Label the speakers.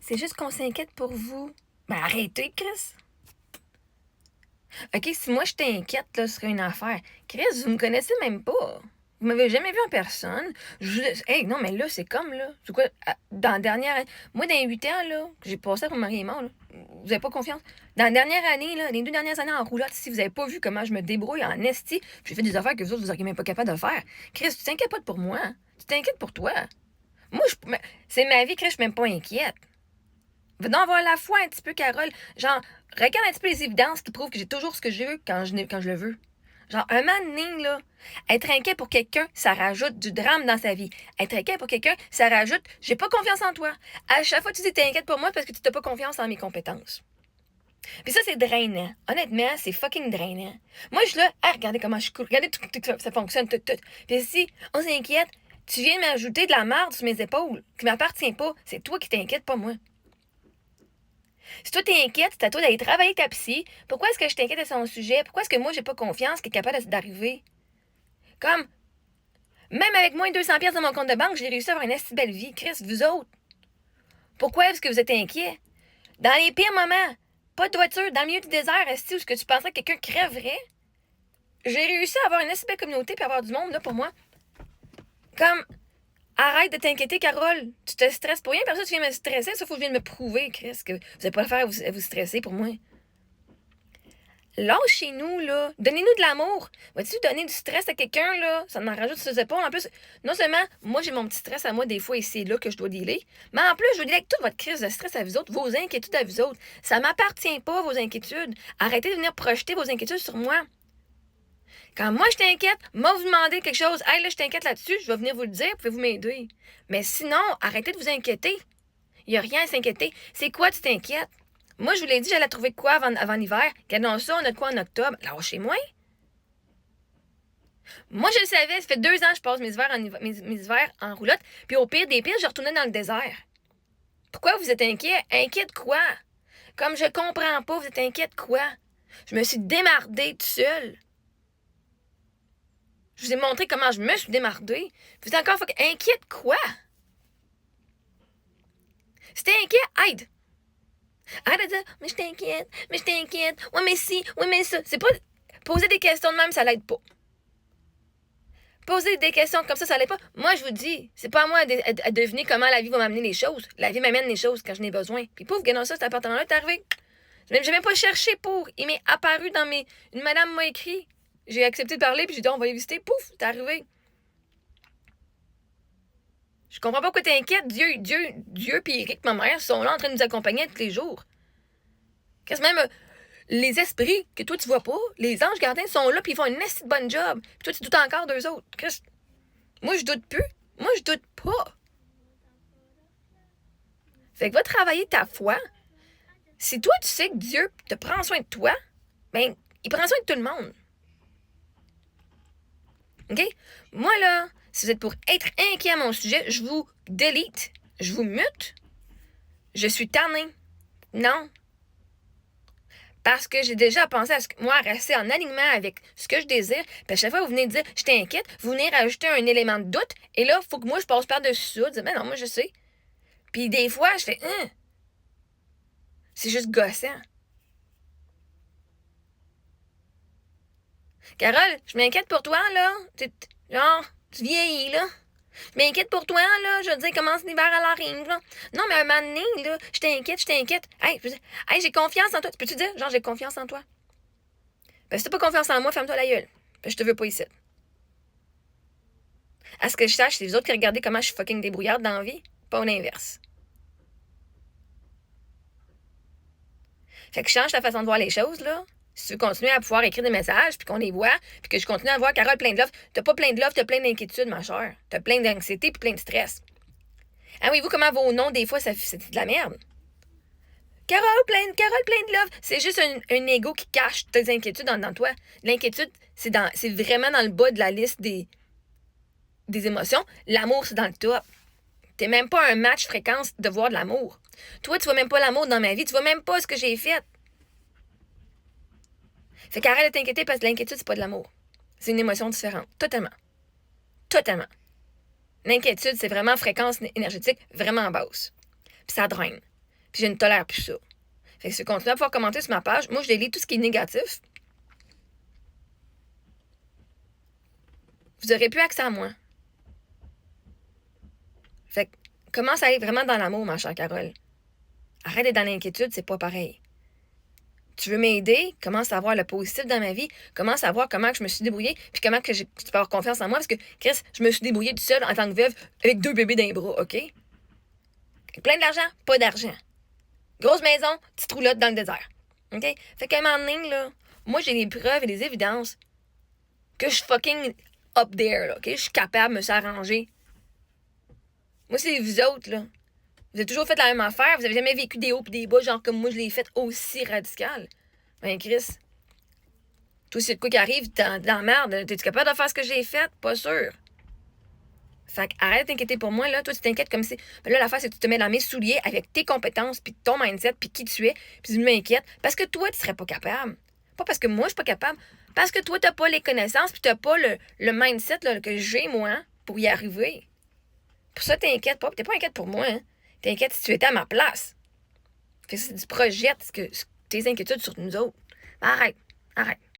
Speaker 1: c'est juste qu'on s'inquiète pour vous. Ben arrêtez, Chris. OK, si moi je t'inquiète, là, ce serait une affaire. Chris, vous me connaissez même pas. Vous m'avez jamais vu en personne. Hey, non, mais là, c'est comme, là. C'est quoi? Dans la dernière. Moi, dans les 8 ans, là, que j'ai passé pour mari est mort, là. Vous avez pas confiance? Dans la dernière année, là, les 2 dernières années en roulotte, si vous avez pas vu comment je me débrouille en esti, puis j'ai fait des affaires que vous autres, vous auriez même pas capable de faire. Chris, tu t'inquiètes pas pour moi. Tu t'inquiètes pour toi. Moi, c'est ma vie, Chris, je suis même pas inquiète. Va donc avoir la foi un petit peu, Carole. Genre, regarde un petit peu les évidences qui prouvent que j'ai toujours ce que je veux quand je le veux. Genre, un moment donné, là, être inquiet pour quelqu'un, ça rajoute du drame dans sa vie. Être inquiet pour quelqu'un, ça rajoute j'ai pas confiance en toi. À chaque fois, tu dis t'es inquiète pour moi parce que tu n'as pas confiance en mes compétences. Puis ça, c'est drainant. Honnêtement, c'est fucking drainant. Moi, je suis là, ah, regardez comment je suis cool. Regardez tout, ça fonctionne, tout. Puis si on s'inquiète, tu viens m'ajouter de la merde sur mes épaules qui m'appartient pas. C'est toi qui t'inquiètes, pas moi. Si toi t'es inquiète, c'est à toi d'aller travailler avec ta psy. Pourquoi est-ce que je t'inquiète à son sujet? Pourquoi est-ce que moi j'ai pas confiance qu'il est capable d'arriver? Comme, même avec moins de 200 pièces dans mon compte de banque, j'ai réussi à avoir une assez belle vie. Chris, vous autres. Pourquoi est-ce que vous êtes inquiets? Dans les pires moments, pas de voiture, dans le milieu du désert, est-ce que tu penserais que quelqu'un crèverait? J'ai réussi à avoir une assez belle communauté puis avoir du monde là pour moi. Comme, arrête de t'inquiéter, Carole. Tu te stresses pour rien, parce que tu viens me stresser. Ça, faut que je vienne me prouver, Chris, que vous n'avez pas le faire à vous stresser pour moi. Lâchez-nous, là. Donnez-nous de l'amour. Vas-tu donner du stress à quelqu'un, là? Ça m'en rajoute sur ses épaules. En plus, non seulement, moi, j'ai mon petit stress à moi, des fois, et c'est là que je dois dealer, mais en plus, je dois dealer avec toute votre crise de stress à vous autres, vos inquiétudes à vous autres. Ça m'appartient pas, vos inquiétudes. Arrêtez de venir projeter vos inquiétudes sur moi. Quand moi, je t'inquiète, moi, vous demandez quelque chose, hey, là, je t'inquiète là-dessus, je vais venir vous le dire, pouvez-vous m'aider? Mais sinon, arrêtez de vous inquiéter. Il n'y a rien à s'inquiéter. C'est quoi, tu t'inquiètes? Moi, je vous l'ai dit, j'allais trouver de quoi avant l'hiver. Regardons ça, on a de quoi en octobre. Lâchez-moi. Moi, je le savais, ça fait 2 ans que je passe mes hivers en roulotte. Puis au pire des pires, je retournais dans le désert. Pourquoi vous êtes inquiet? Inquiet de quoi? Comme je comprends pas, vous êtes inquiet de quoi? Je me suis démardée toute seule. Je vous ai montré comment je me suis démardée. Vous êtes encore inquiet de quoi? Si t'es inquiet, aide. Arrête de dire, mais je t'inquiète, ouais, mais si, ouais, mais ça. C'est pas. Poser des questions de même, ça l'aide pas. Poser des questions comme ça l'aide pas. Moi, je vous dis, c'est pas à moi à deviner comment la vie va m'amener les choses. La vie m'amène les choses quand je n'ai besoin. Puis pouf, regardons ça, cet appartement-là est arrivé. J'ai même pas cherché pour. Il m'est apparu dans mes. Une madame m'a écrit. J'ai accepté de parler, puis j'ai dit, on va y visiter. Pouf, c'est arrivé. Je comprends pas pourquoi t'es inquiète. Dieu puis Eric, ma mère, sont là en train de nous accompagner tous les jours. Qu'est-ce même les esprits que toi tu vois pas, les anges gardiens sont là puis ils font une assez bonne job. Puis toi tu doutes encore d'eux autres. Christ. Moi je doute plus. Moi je doute pas. Fait que va travailler ta foi. Si toi tu sais que Dieu te prend soin de toi, ben il prend soin de tout le monde. OK? Moi là, si vous êtes pour être inquiet à mon sujet, je vous delete. Je vous mute. Je suis tannée. Non. Parce que j'ai déjà pensé à moi rester en alignement avec ce que je désire. Puis à chaque fois, vous venez dire, je t'inquiète, vous venez rajouter un élément de doute. Et là, il faut que moi, je passe par-dessus ça. Dire, ben non, moi, je sais. Puis des fois, je fais, c'est juste gossant. Carole, je m'inquiète pour toi, là. Genre, tu vieillis, là. Je m'inquiète pour toi, là. Je veux dire, commence l'hiver à l'arrive, là. Non, mais un moment donné, là, je t'inquiète. Hey, j'ai confiance en toi. Peux-tu dire, genre, j'ai confiance en toi? Ben, si t'as pas confiance en moi, ferme-toi la gueule. Ben, je te veux pas ici. À ce que je sache, c'est les autres qui regardez comment je suis fucking débrouillarde dans la vie, pas l'inverse. Fait que je change ta façon de voir les choses, là. Si tu veux continuer à pouvoir écrire des messages, puis qu'on les voit, puis que je continue à voir Carole plein de love, t'as pas plein de love, t'as plein d'inquiétude, ma chère. T'as plein d'anxiété puis plein de stress. Ah oui, vous, comment vos noms, des fois, c'est de la merde. Carole plein de love. C'est juste un ego qui cache tes inquiétudes dans toi. L'inquiétude, c'est vraiment dans le bas de la liste des émotions. L'amour, c'est dans le top. T'es même pas un match fréquence de voir de l'amour. Toi, tu vois même pas l'amour dans ma vie. Tu vois même pas ce que j'ai fait. Fait qu'arrête de t'inquiéter parce que l'inquiétude, c'est pas de l'amour. C'est une émotion différente. Totalement. L'inquiétude, c'est vraiment fréquence énergétique vraiment basse. Puis ça draine. Puis je ne tolère plus ça. Fait que si tu continues à pouvoir commenter sur ma page, moi, je délie tout ce qui est négatif. Vous aurez plus accès à moi. Fait que commence à aller vraiment dans l'amour, ma chère Carole. Arrête d'être dans l'inquiétude, c'est pas pareil. Tu veux m'aider? Commence à voir le positif dans ma vie. Commence à voir comment je me suis débrouillée, puis comment que tu peux avoir confiance en moi, parce que, Chris, je me suis débrouillée toute seule en tant que veuve avec 2 bébés dans les bras, OK? Plein d'argent, pas d'argent. Grosse maison, petite roulotte dans le désert. OK? Fait qu'à un moment donné, là, moi, j'ai des preuves et des évidences que je suis fucking up there, là, OK? Je suis capable de me s'arranger. Moi, c'est vous autres, là. Vous avez toujours fait la même affaire. Vous avez jamais vécu des hauts et des bas, genre comme moi, je l'ai fait aussi radical. Ben, Chris, toi, c'est de quoi qui arrive dans la merde. T'es-tu capable de faire ce que j'ai fait? Pas sûr. Fait que arrête de t'inquiéter pour moi, là. Toi, tu t'inquiètes comme si. Ben là, l'affaire, c'est que tu te mets dans mes souliers avec tes compétences, puis ton mindset, puis qui tu es, puis tu m'inquiètes. Parce que toi, tu serais pas capable. Pas parce que moi, je suis pas capable. Parce que toi, t'as pas les connaissances, puis t'as pas le mindset là, que j'ai, moi, pour y arriver. Pour ça, t'inquiètes pas. T'es pas inquiète pour moi, hein. T'inquiète si tu étais à ma place. Fait que si tu projettes tes inquiétudes sur nous autres. Arrête. Arrête.